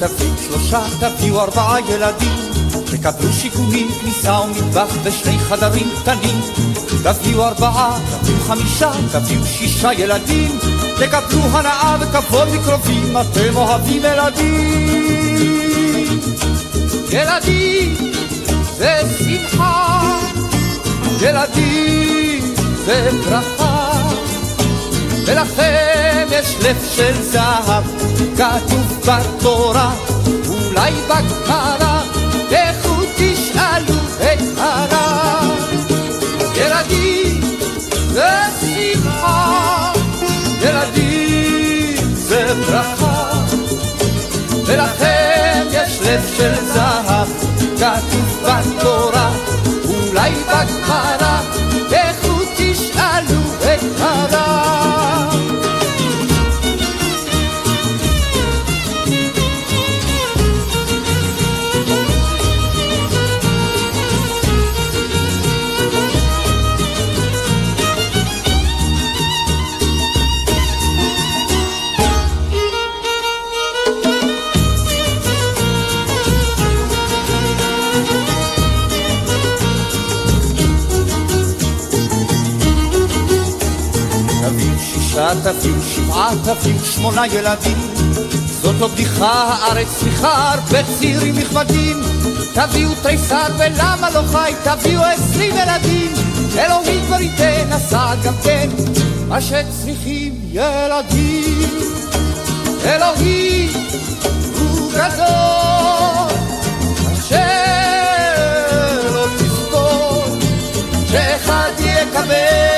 תביאו 3, תביאו 4 ילדים, תקבלו שיכונים, כניסה ומטבח ושני חדרים קטנים. תביאו 4, תביאו 5, תביאו 6 ילדים, תקבלו הנאה וכבוד מקרובים, אתם אוהבים ילדים. ילדים זה שמחה, ילדים זה ברכה, ולכם יש לב של זהב, כתוב בתורה, אולי בגמרא, לכו תשאלו את הרב. ילדים זה שמחה, ילדים זה ברכה, ולכם יש לב של זהב, כתוב בתורה, אולי בגמרא, לכו תשאלו את הרב. תביאו 7, תביאו 8 ילדים, זאת לא בדיחה, הארץ צריכה הרבה צעירים נכבדים. תביאו תריסר ולמה לא חי, תביאו 20 ילדים, אלוהים כבר ייתן, עשה גם כן מה שצריכים ילדים. אלוהים הוא גדול, אשר לא תסבול שאחד יקבל